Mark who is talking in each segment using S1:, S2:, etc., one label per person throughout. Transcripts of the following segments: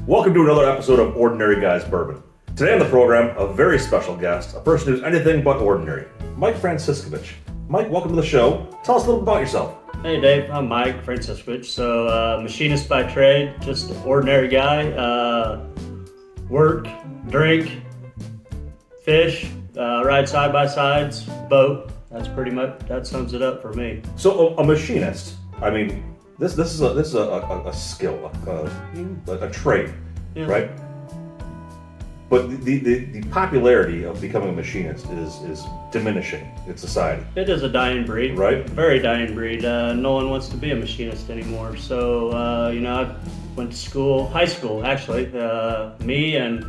S1: Welcome to another episode of Ordinary Guys Bourbon. Today on the program, a very special guest, a person who's anything but ordinary, Mike Franciskovich. Mike, welcome to the show. Tell us a little bit about yourself.
S2: Hey Dave, I'm Mike Franciskovich. So machinist by trade, just an ordinary guy. Work, drink, fish, ride side-by-sides, boat. That's pretty much, that sums it up for me.
S1: So a machinist, I mean, this is a skill, a trade,
S2: Yeah.
S1: right? But the popularity of becoming a machinist is diminishing in society.
S2: It is a dying breed,
S1: Right.
S2: Very dying breed. No one wants to be a machinist anymore. So I went to school, high school actually. Me and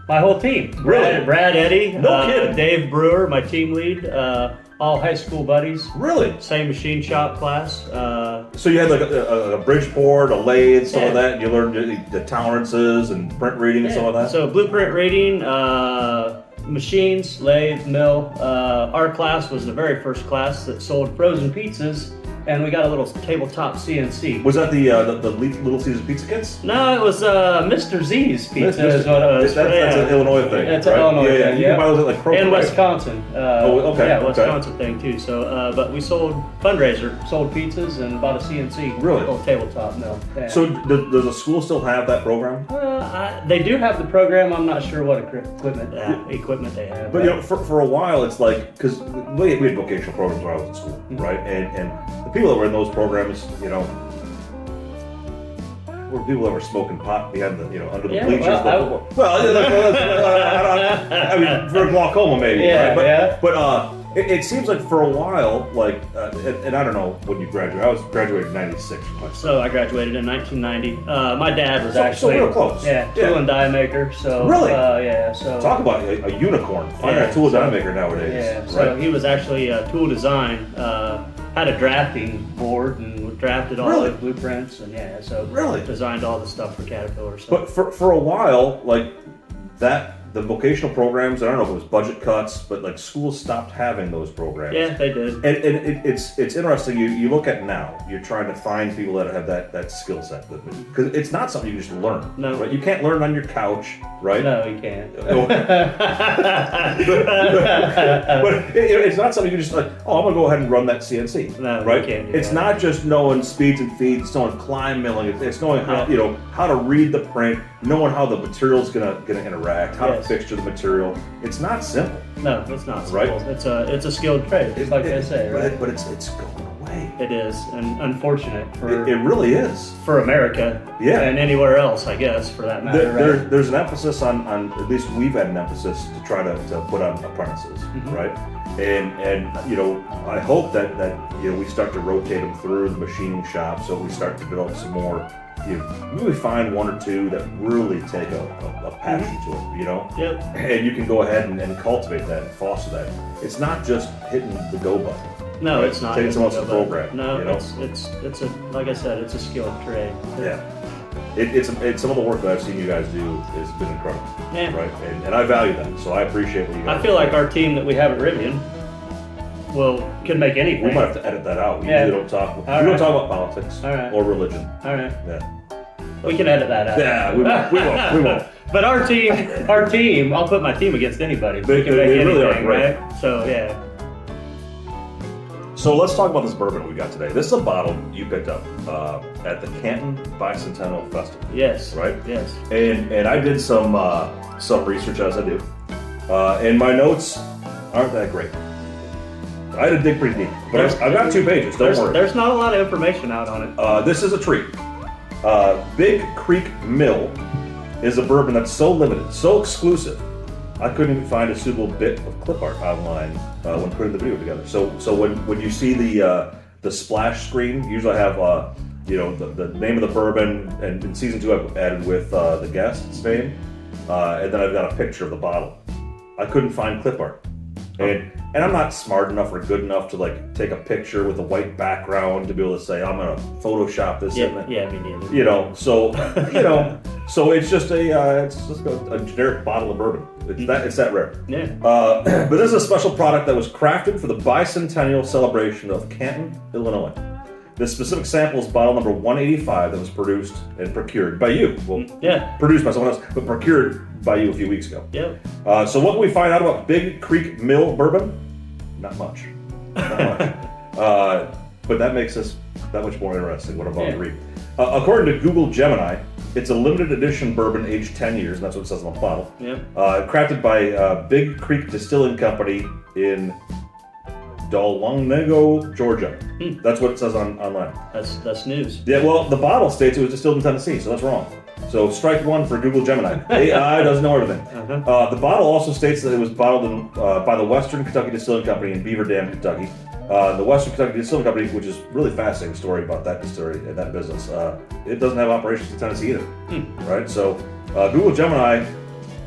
S2: my whole team.
S1: Really?
S2: Brad, Eddie,
S1: No kidding.
S2: Dave Brewer, my team lead. All high school buddies.
S1: Really?
S2: Same machine shop class.
S1: So you had like a Bridgeport, a lathe, some of
S2: Yeah.
S1: that, and you learned the tolerances and print reading and some of that?
S2: So blueprint reading, machines, lathe, mill. Our class was the very first class that sold frozen pizzas, and we got a little tabletop CNC.
S1: Was that the Little Caesars pizza kits?
S2: No, it was Mr. Z's pizza is what it was.
S1: That's an Illinois thing.
S2: That's
S1: right?
S2: an Illinois
S1: yeah,
S2: thing,
S1: You can buy those at like Kroger.
S2: And
S1: right?
S2: Wisconsin.
S1: Okay,
S2: Yeah,
S1: okay.
S2: Wisconsin thing too. So, but we sold sold pizzas and bought a CNC.
S1: Really?
S2: Little tabletop mill. Yeah.
S1: So does the school still have that program?
S2: They do have the program. I'm not sure what equipment they have.
S1: But for a while, it's like, because we had vocational programs when I was in school,
S2: Mm-hmm.
S1: right? And the people that were in those programs, were people that were smoking pot behind the, under the
S2: Yeah,
S1: bleachers.
S2: well,
S1: I mean, for glaucoma maybe,
S2: Yeah,
S1: right? But,
S2: yeah.
S1: But it seems like for a while, like, and I don't know when you graduated. I was graduated in '96 from high school.
S2: So I graduated in 1990. My dad was
S1: So
S2: actually
S1: real close.
S2: Yeah, tool and die maker. So
S1: Really?
S2: Yeah. So
S1: Talk about a unicorn. Find
S2: Yeah,
S1: a tool
S2: so-
S1: die maker nowadays.
S2: yeah. So
S1: right?
S2: he was actually tool design. Had a drafting board and drafted all
S1: Really?
S2: the blueprints and so
S1: Really?
S2: designed all the stuff for Caterpillar. So.
S1: But for a while, like the vocational programs, I don't know if it was budget cuts, but like schools stopped having those programs.
S2: Yeah, they did.
S1: And it's interesting. You look at now. You're trying to find people that have that skill set, because it's not something you just learn.
S2: No.
S1: Right? You can't learn on your couch, right?
S2: No, you can't.
S1: But it's not something you just like. Oh, I'm gonna go ahead and run that CNC.
S2: No, you
S1: right?
S2: can't do
S1: It's
S2: that.
S1: not just knowing speeds and feeds. It's knowing climb milling. It's knowing how how to read the print, knowing how the material's gonna interact, how to
S2: Yes.
S1: fixture the material. It's not simple.
S2: No, it's not.
S1: Right?
S2: Simple. It's a skilled trade, just like they say, right?
S1: But it's going away.
S2: It is, and unfortunate
S1: It really is.
S2: for America,
S1: Yeah.
S2: and anywhere else, I guess, for that matter. Right?
S1: There's an emphasis on at least we've had an emphasis to try to put on apprentices,
S2: Mm-hmm.
S1: right? And I hope that we start to rotate them through the machining shop, so we start to develop some more. Maybe find one or two that really take a passion to it,
S2: Yep.
S1: and you can go ahead and cultivate that and foster that. It's not just hitting the go button.
S2: No,
S1: right?
S2: it's not.
S1: Taking someone else's
S2: But
S1: program.
S2: No,
S1: you know?
S2: it's a like I said, it's a skilled trade.
S1: Yeah. It's some of the work that I've seen you guys do has been incredible.
S2: Yeah.
S1: Right. And I value that. So I appreciate what you guys
S2: I feel like
S1: do.
S2: our team that we have at Rivian can make anything.
S1: We might have to edit that out. We
S2: Yeah.
S1: usually don't talk. We
S2: All
S1: don't
S2: right.
S1: talk about politics
S2: All right.
S1: or religion.
S2: All right,
S1: Yeah.
S2: we can edit that out.
S1: Yeah. We won't. We won't.
S2: But our team, I'll put my team against anybody.
S1: They-
S2: We can make
S1: they really are
S2: anything,
S1: great.
S2: right? So yeah.
S1: So let's talk about this bourbon we got today. This is a bottle you picked up at the Canton Bicentennial Festival.
S2: Yes.
S1: Right.
S2: Yes.
S1: And I did some research, as I do, and my notes aren't that great. I had to dig pretty deep, but I've got 2 pages. Don't worry.
S2: There's not a lot of information out on it.
S1: This is a treat. Big Creek Mill is a bourbon that's so limited, so exclusive. I couldn't even find a suitable bit of clip art online when putting the video together. So when you see the splash screen, usually I have the name of the bourbon, and in season 2 I've added with the guest's name, and then I've got a picture of the bottle. I couldn't find clip art. And I'm not smart enough or good enough to like take a picture with a white background to be able to say I'm gonna Photoshop this in it.
S2: Yeah, me neither.
S1: So it's just a generic bottle of bourbon. It's that rare.
S2: Yeah.
S1: But this is a special product that was crafted for the bicentennial celebration of Canton, Illinois. This specific sample is bottle number 185 that was produced and procured by you. Well, produced by someone else, but procured by you a few weeks ago.
S2: Yep.
S1: So what can we find out about Big Creek Mill Bourbon? Not much. Not much. But that makes us that much more interesting. What I'm about to read. According to Google Gemini, it's a limited edition bourbon aged 10 years, and that's what it says on the bottle.
S2: Yep.
S1: Crafted by Big Creek Distilling Company in Dahlonega, Georgia. That's what it says online.
S2: That's news.
S1: Yeah, well, the bottle states it was distilled in Tennessee, so that's wrong. So strike one for Google Gemini. AI doesn't know everything. The bottle also states that it was bottled in, by the Western Kentucky Distilling Company in Beaver Dam, Kentucky. The Western Kentucky Distilling Company, which is a really fascinating story about that distillery and that business. It doesn't have operations in Tennessee either, right? So Google Gemini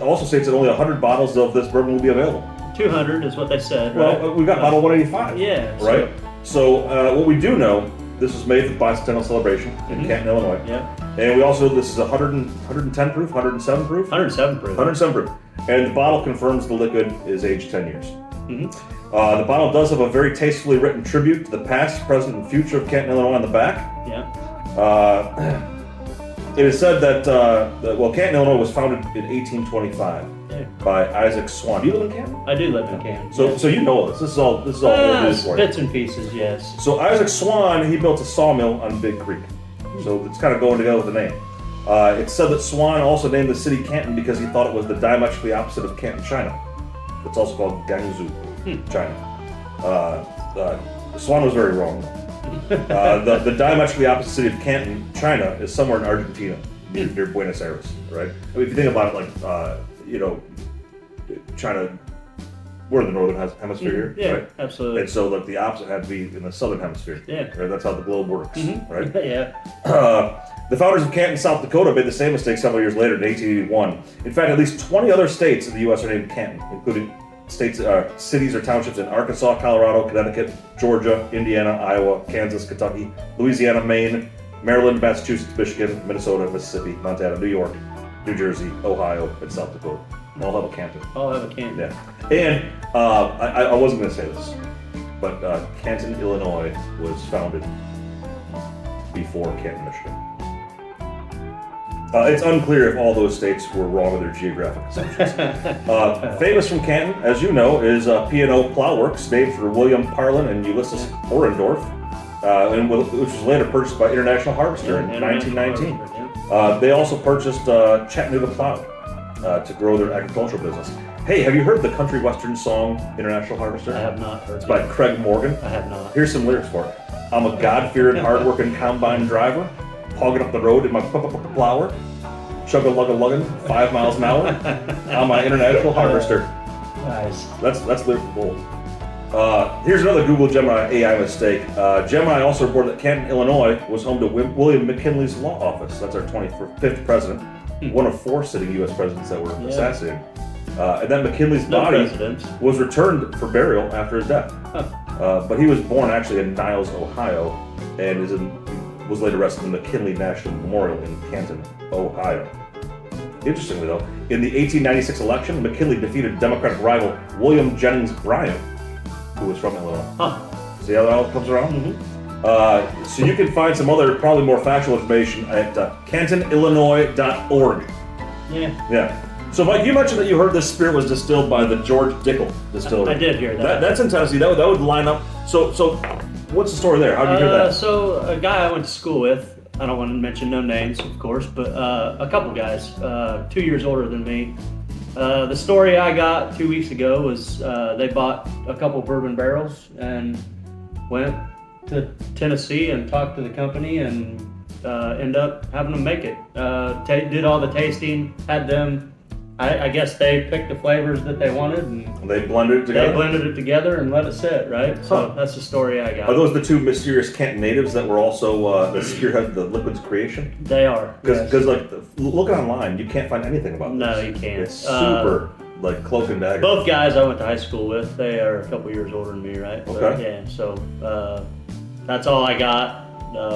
S1: also states that only 100 bottles of this bourbon will be available.
S2: 200 is what they said, right?
S1: Well, we've got bottle 185.
S2: Yeah.
S1: Right? So what we do know, this was made for the Bicentennial celebration in Canton, Illinois.
S2: Yeah.
S1: And we also, this is 110 proof, 107 proof?
S2: 107 proof.
S1: 107 proof. And the bottle confirms the liquid is aged 10 years. The bottle does have a very tastefully written tribute to the past, present, and future of Canton, Illinois on the back.
S2: Yeah.
S1: It is said that, Canton, Illinois was founded in 1825 by Isaac Swan. Do you live in Canton?
S2: I do live in Canton.
S1: So you know this. This is all old news for you.
S2: Bits and pieces, yes.
S1: So Isaac Swan, he built a sawmill on Big Creek. So it's kind of going together with the name. It's said that Swan also named the city Canton because he thought it was the diametrically opposite of Canton, China. It's also called Guangzhou, China. Swan was very wrong. The diametrically opposite city of Canton, China, is somewhere in Argentina, near Buenos Aires, right? I mean, if you think about it, like, China, we're in the northern hemisphere here, right?
S2: Absolutely.
S1: And so, like, the opposite had to be in the southern hemisphere.
S2: Yeah.
S1: Right? That's how the globe works, right?
S2: Yeah.
S1: The founders of Canton, South Dakota, made the same mistake several years later in 1881. In fact, at least 20 other states in the U.S. are named Canton, including states, cities or townships in Arkansas, Colorado, Connecticut, Georgia, Indiana, Iowa, Kansas, Kentucky, Louisiana, Maine, Maryland, Massachusetts, Michigan, Minnesota, Mississippi, Montana, New York, New Jersey, Ohio, and South Dakota. All have a Canton.
S2: All have a Canton.
S1: Yeah. And I wasn't going to say this, but Canton, Illinois was founded before Canton, Michigan. It's unclear if all those states were wrong with their geographic assumptions. Famous from Canton, as you know, is P&O Plow Works, named for William Parlin and Ulysses Orendorff, which was later purchased by International Harvester in 1919. They also purchased Chattanooga Plow to grow their agricultural business. Hey, have you heard the country western song International Harvester?
S2: I have not heard
S1: it. It's by Craig Morgan.
S2: I have not.
S1: Here's some lyrics for it. I'm a God-fearing, hard-working combine driver, hogging up the road in my plower, chugga-lugga-lugging 5 miles an hour on my International Harvester.
S2: Nice.
S1: That's lyrical gold. Here's another Google Gemini AI mistake. Gemini also reported that Canton, Illinois was home to William McKinley's law office. That's our 25th president, one of 4 sitting U.S. presidents that were assassinated. And then McKinley's body was returned for burial after his death. But he was born actually in Niles, Ohio, and was later rested in the McKinley National Memorial in Canton, Ohio. Interestingly though, in the 1896 election, McKinley defeated Democratic rival William Jennings Bryan, who was from Illinois. See how that all comes around? So you can find some other, probably more factual information at cantonillinois.org. Yeah. So Mike, you mentioned that you heard this spirit was distilled by the George Dickel distillery.
S2: I did hear that.
S1: That's in Tennessee. That would line up. So what's the story there? How did you hear that?
S2: So a guy I went to school with, I don't want to mention no names, of course, but a couple guys, 2 years older than me. The story I got 2 weeks ago was they bought a couple bourbon barrels and went to Tennessee and talked to the company and ended up having them make it. Did all the tasting, had them. I guess they picked the flavors that they wanted and
S1: they blended it together.
S2: They blended it together and let it sit, right? So that's the story I got.
S1: Are those the 2 mysterious Canton natives that were also the spearhead the liquid's creation?
S2: They are.
S1: Because like looking online, you can't find anything about this.
S2: No, you can't.
S1: It's super like cloak and dagger.
S2: Both guys I went to high school with, they are a couple years older than me, right?
S1: Okay.
S2: But, yeah. So that's all I got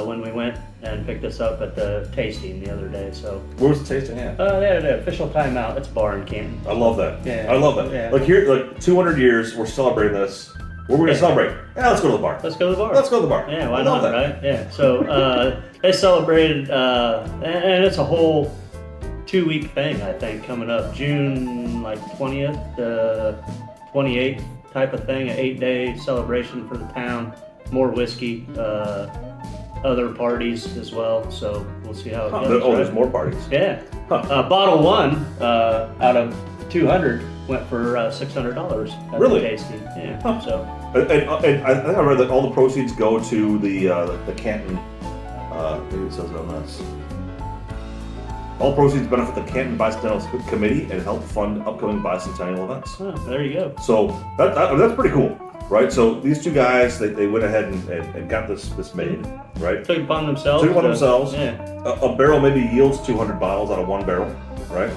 S2: when we went and picked this up at the tasting the other day. So
S1: where was the tasting at?
S2: They had an official timeout. It's a bar in Canton.
S1: I love that.
S2: Yeah.
S1: I love that.
S2: Yeah.
S1: Like here, like 200 years, we're celebrating this. Where we're gonna celebrate? Yeah, let's go to the bar.
S2: Let's go to the bar.
S1: Let's go to the bar.
S2: Yeah, why
S1: I love
S2: not,
S1: that.
S2: right? Yeah. So they celebrated, and it's a whole 2-week thing, I think, coming up June like 20th, 28th type of thing, an 8-day celebration for the town. More whiskey, other parties as well. So we'll see how it goes.
S1: Oh, there's more parties.
S2: Yeah. Bottle one out of 200 went for $600. At
S1: Really?
S2: The tasting. Yeah. So.
S1: And I think I read that all the proceeds go to the Canton. Maybe it says it on this. All proceeds benefit the Canton Bicentennial Committee and help fund upcoming bicentennial events.
S2: Oh, there you go.
S1: So that's pretty cool, right? So these two guys, they went ahead and got this made, right?
S2: Took it upon themselves.
S1: Took it upon themselves.
S2: Yeah.
S1: A barrel maybe yields 200 bottles out of one barrel, right?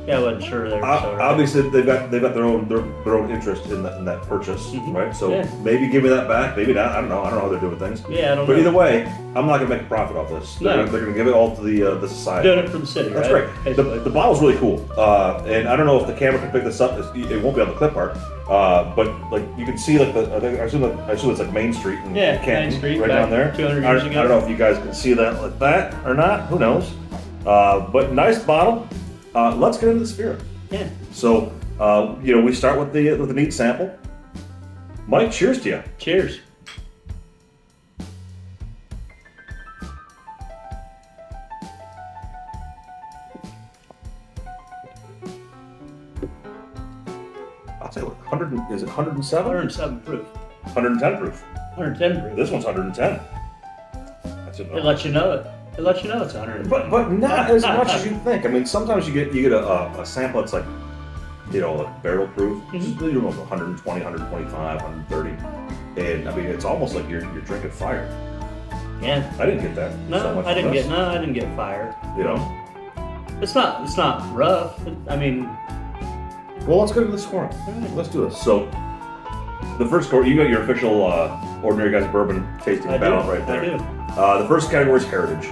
S2: Yeah, I wasn't sure there.
S1: Obviously, they've got their own interest in that purchase, right? So maybe give me that back, maybe not. I don't know how they're doing things.
S2: Yeah, I don't know.
S1: But either way, I'm not gonna make a profit off this.
S2: No.
S1: They're gonna give it all to the society.
S2: Doing it for the city,
S1: That's
S2: right?
S1: right. The bottle's really cool, and I don't know if the camera can pick this up. It won't be on the clip art, but like you can see like I assume it's like Main Street in Canton,
S2: Main Street,
S1: right down there.
S2: 200 years ago.
S1: I don't know if you guys can see that like that or not. Who knows? But nice bottle. Let's get into the spirit.
S2: Yeah.
S1: So we start with the neat sample. Mike, cheers to you.
S2: Cheers.
S1: I'll say, 100. Is it 107?
S2: 107 proof.
S1: 110 proof.
S2: 110 proof.
S1: This one's 110. That's
S2: It lets you know it. It lets you know it's 110.
S1: But not as much as you think. I mean, sometimes you get a sample that's like, like barrel proof, just 120, 125, 130, and I mean it's almost like you're drinking fire.
S2: Yeah.
S1: I didn't get that. so much
S2: I didn't
S1: from this.
S2: I didn't get fire.
S1: It's
S2: not rough. I mean,
S1: well, let's go to the scoring. Let's do this. So, the first score, you got your official Ordinary Guys Bourbon tasting ballot right there.
S2: I do.
S1: The first category is heritage.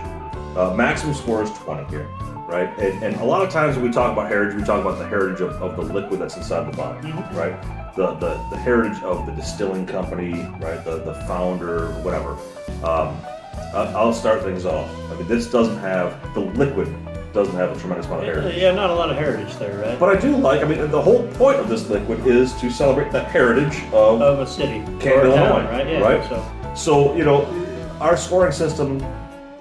S1: Maximum score is 20 here, right? And a lot of times when we talk about heritage, we talk about the heritage of the liquid that's inside the bottle, right? The heritage of the distilling company, right? The founder, whatever. I'll start things off. I mean, this doesn't have, the liquid doesn't have a tremendous amount of heritage.
S2: Yeah, not a lot of heritage there, right?
S1: But I do like, the whole point of this liquid is to celebrate the heritage of
S2: a city.
S1: Canton, Illinois,
S2: right? Yeah,
S1: right? So, our scoring system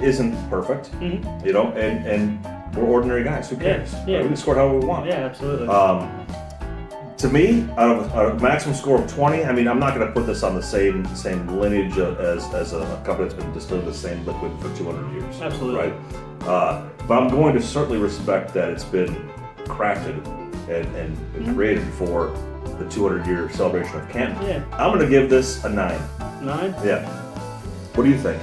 S1: isn't perfect, and we're ordinary guys. Who cares?
S2: Yeah.
S1: Right? We can score however we want.
S2: Yeah, absolutely.
S1: To me, out of a maximum score of 20, I'm not going to put this on the same lineage as a company that's been distilling the same liquid for 200 years.
S2: Absolutely.
S1: Right? But I'm going to certainly respect that it's been crafted and created for the 200-year celebration of Canton.
S2: Yeah.
S1: I'm going to give this a 9.
S2: 9?
S1: Yeah. What do you think?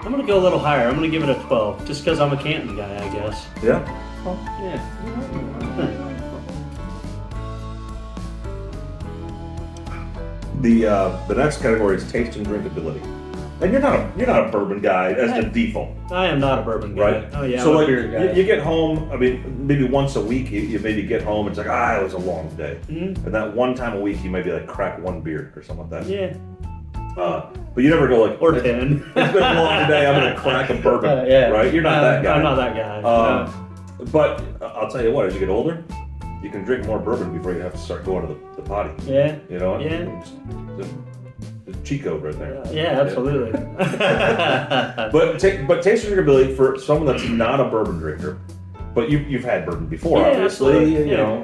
S2: I'm going to go a little higher. I'm going to give it a 12, just because I'm a Canton guy, I guess.
S1: Yeah?
S2: Yeah.
S1: The next category is taste and drinkability. And you're not a bourbon guy as the default.
S2: I am not a bourbon guy.
S1: Right.
S2: Oh yeah,
S1: So
S2: I'm a beer guy.
S1: you get home. Maybe once a week you maybe get home. And it's like it was a long day. And that one time a week you maybe like crack one beer or something like that.
S2: Yeah.
S1: But you never go like
S2: Or 10.
S1: It's been a long day. I'm gonna crack a bourbon.
S2: Yeah.
S1: Right. You're not that guy.
S2: I'm not that guy.
S1: But I'll tell you what. As you get older, you can drink more bourbon before you have to start going to the potty.
S2: Yeah.
S1: You know.
S2: Yeah.
S1: The cheat code right there.
S2: Yeah, absolutely.
S1: But taste and drinkability for someone that's not a bourbon drinker, but you've had bourbon before,
S2: Yeah,
S1: obviously.
S2: absolutely.
S1: You know,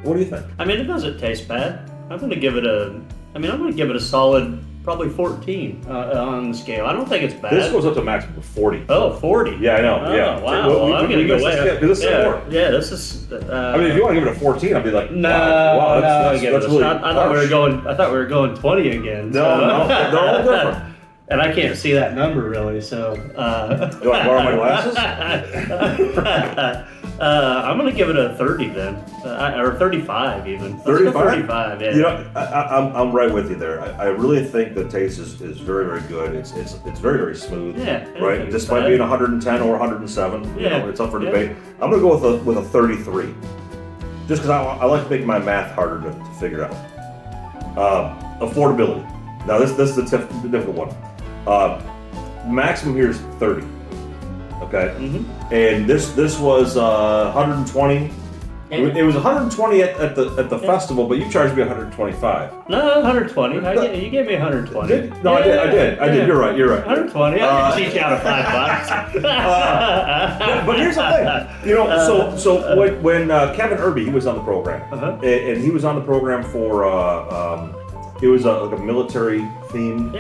S1: what do you think?
S2: It doesn't taste bad. I'm gonna give it a solid, probably 14 on the scale. I don't think it's bad.
S1: This goes up to a maximum of 40.
S2: Oh, 40.
S1: Yeah, I know.
S2: Oh,
S1: yeah.
S2: Wow.
S1: Well,
S2: I'm gonna go way up.
S1: This is more.
S2: Yeah, this is.
S1: If you want to give it a 14, I'd be like,
S2: No,
S1: wow, that's really
S2: I thought we were going 20 again.
S1: No, they're all different.
S2: And I can't see that number really, so.
S1: You want to borrow my glasses?
S2: I'm gonna give it a 30 then, or 35 even.
S1: 35?
S2: 35, yeah.
S1: I'm right with you there. I really think the taste is very, very good. It's very, very smooth.
S2: Yeah.
S1: Right. Despite being 110 or 107,
S2: Yeah.
S1: it's up for
S2: Yeah.
S1: debate. I'm gonna go with a 33. just because I like to make my math harder to figure out. Affordability. Now this is the difficult one. Maximum here is 30. Okay, and this was 120. It was 120 at the festival, but you charged me 125.
S2: No, 120. You gave me 120.
S1: No, I did. You're right.
S2: 120. I can cheat you out of $5.
S1: But here's the thing. You know, so when Kevin Irby, he was on the program, and he was on the program for it was like a military themed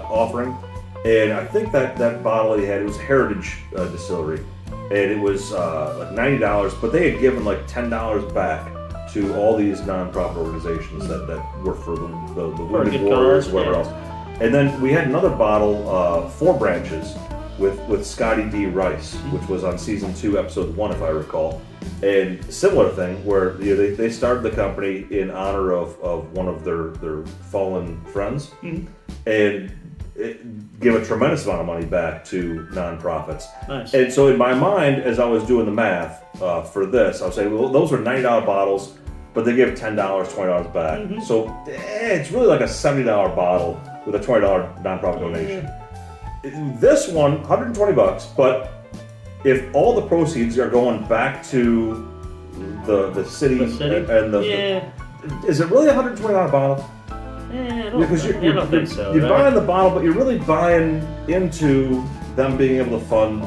S1: offering, and I think that bottle he had, it was Heritage Distillery. And it was like $90, but they had given like $10 back to all these nonprofit organizations that were for the wounded warriors, whatever else. And then we had another bottle, 4 Branches, with Scotty D. Rice, which was on season 2, episode 1, if I recall. And similar thing where they started the company in honor of one of their fallen friends, and give a tremendous amount of money back to nonprofits.
S2: Nice.
S1: And so in my mind, as I was doing the math for this, I was saying, well, those were $90 bottles, but they give $10, $20 back. So it's really like a $70 bottle with a $20 nonprofit donation. This one, $120, but if all the proceeds are going back to the city, is it really a $120 bottle?
S2: I don't think so.
S1: You're buying the bottle, but you're really buying into them being able to fund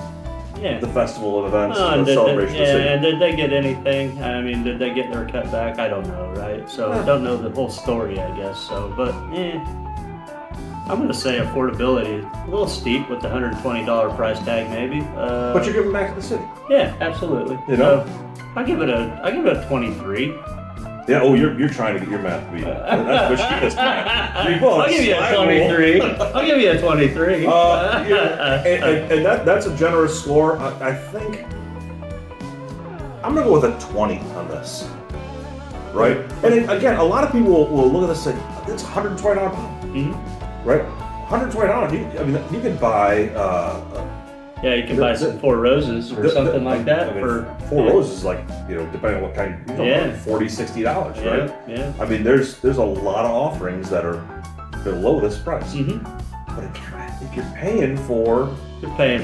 S1: the festival and events and the celebration of the city.
S2: And did they get anything? I mean, did they get their cut back? I don't know, right? So I don't know the whole story, I guess. So, but I'm going to say affordability, a little steep with the $120 price tag, maybe.
S1: But you're giving back to the city.
S2: Yeah, absolutely.
S1: You know,
S2: so I give it a 23.
S1: Yeah. Oh, you're trying to get your math beat. That's machinist math.
S2: I'll give you a 23. I'll give you a 23.
S1: And that's a generous score. I think I'm gonna go with a 20 on this. Right. And again, a lot of people will look at this and say it's a $120 bottle. Right. $120. You could buy.
S2: You can buy some Four Roses or something like that.
S1: Four Roses, like, depending on what kind, $40, $60, right?
S2: Yeah.
S1: I mean, there's a lot of offerings that are below this price. But if you're paying for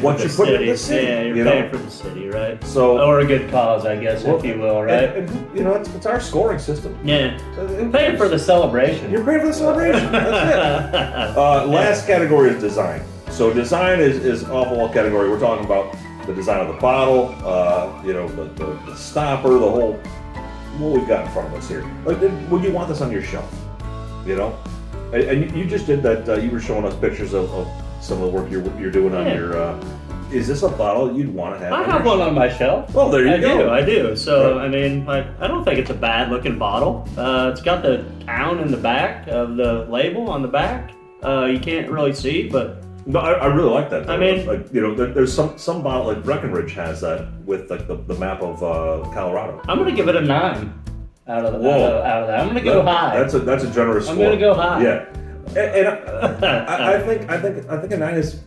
S1: what you put in the city,
S2: you're paying for the city, right?
S1: So,
S2: or a good cause, I guess, if you will, right?
S1: And it's our scoring system.
S2: Yeah. You're paying for the celebration.
S1: You're paying for the celebration. That's it. Last category is design. So design is awful category. We're talking about the design of the bottle, the stopper, the whole, what we've got in front of us here. Like, would you want this on your shelf? And you just did that. You were showing us pictures of some of the work you're doing on your. Is this a bottle you'd want to have?
S2: I have one on my shelf.
S1: Oh, there you go.
S2: I do. So I mean, I don't think it's a bad looking bottle. It's got the town in the back of the label on the back. You can't really see, but.
S1: No, I really like that. Though.
S2: I mean,
S1: there's some bottle like Breckenridge has that with like the map of Colorado.
S2: I'm gonna give it a 9 out of that. I'm gonna go high.
S1: That's a generous score.
S2: I'm gonna go high.
S1: Yeah, and I think a 9 is.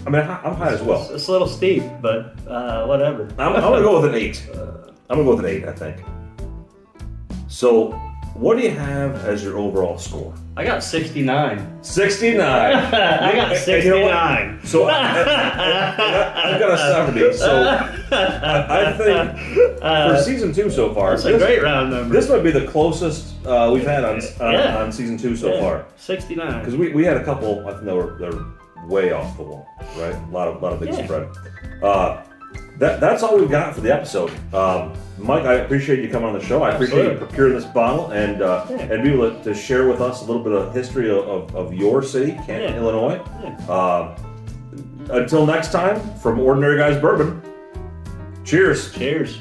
S1: I mean, I'm high as well.
S2: It's a little steep, but whatever.
S1: I'm gonna go with an 8. I'm gonna go with an 8. I think. So, what do you have as your overall score?
S2: I got 69.
S1: 69.
S2: I got 69.
S1: So I've got a 70. So I think for season 2 so far,
S2: that's a great round number.
S1: This might be the closest we've had on season 2 so far.
S2: 69.
S1: Because we had a couple. I think they're way off the wall, right? A lot of big spread. That's all we've got for the episode. Mike, I appreciate you coming on the show. I appreciate you procuring this bottle and be able to share with us a little bit of history of your city, Canton, Illinois. Until next time, from Ordinary Guys Bourbon, cheers.
S2: Cheers.